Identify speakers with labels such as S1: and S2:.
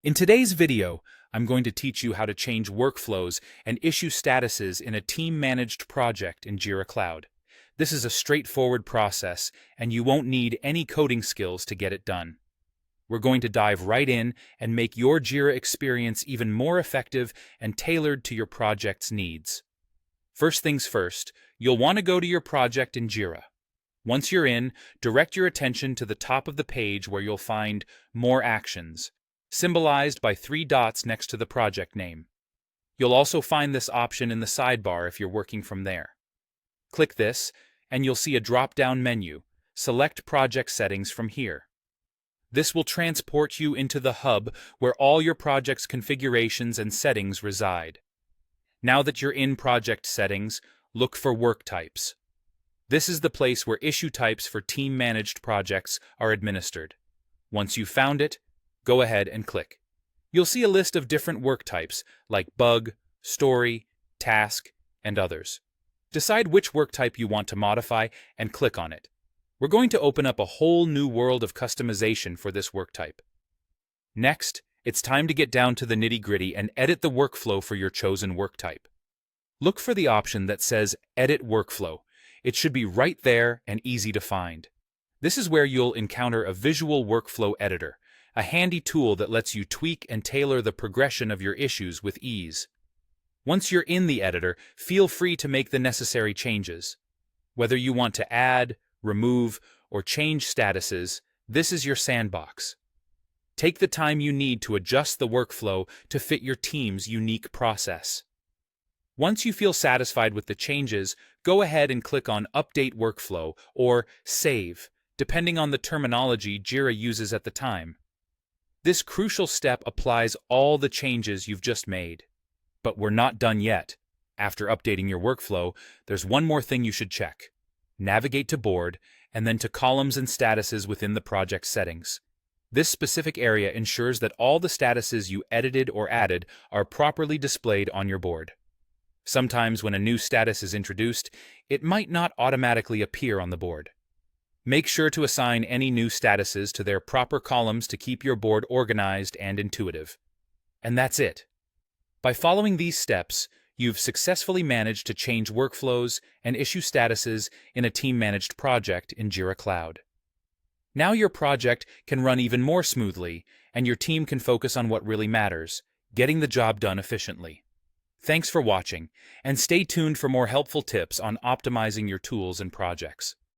S1: In today's video, I'm going to teach you how to change workflows and issue statuses in a team-managed project in Jira Cloud. This is a straightforward process, and you won't need any coding skills to get it done. We're going to dive right in and make your Jira experience even more effective and tailored to your project's needs. First things first, you'll want to go to your project in Jira. Once you're in, direct your attention to the top of the page where you'll find More Actions, symbolized by 3 dots next to the project name. You'll also find this option in the sidebar if you're working from there. Click this, and you'll see a drop-down menu. Select Project Settings from here. This will transport you into the hub where all your project's configurations and settings reside. Now that you're in Project Settings, look for Work Types. This is the place where issue types for team-managed projects are administered. Once you've found it, go ahead and click. You'll see a list of different work types like bug, story, task, and others. Decide which work type you want to modify and click on it. We're going to open up a whole new world of customization for this work type. Next, it's time to get down to the nitty-gritty and edit the workflow for your chosen work type. Look for the option that says Edit Workflow. It should be right there and easy to find. This is where you'll encounter a visual workflow editor, a handy tool that lets you tweak and tailor the progression of your issues with ease. Once you're in the editor, feel free to make the necessary changes. Whether you want to add, remove, or change statuses, this is your sandbox. Take the time you need to adjust the workflow to fit your team's unique process. Once you feel satisfied with the changes, go ahead and click on Update Workflow or Save, depending on the terminology Jira uses at the time. This crucial step applies all the changes you've just made. But we're not done yet. After updating your workflow, there's one more thing you should check. Navigate to Board, and then to Columns and Statuses within the project settings. This specific area ensures that all the statuses you edited or added are properly displayed on your board. Sometimes when a new status is introduced, it might not automatically appear on the board. Make sure to assign any new statuses to their proper columns to keep your board organized and intuitive. And that's it. By following these steps, you've successfully managed to change workflows and issue statuses in a team-managed project in Jira Cloud. Now your project can run even more smoothly, and your team can focus on what really matters, getting the job done efficiently. Thanks for watching, and stay tuned for more helpful tips on optimizing your tools and projects.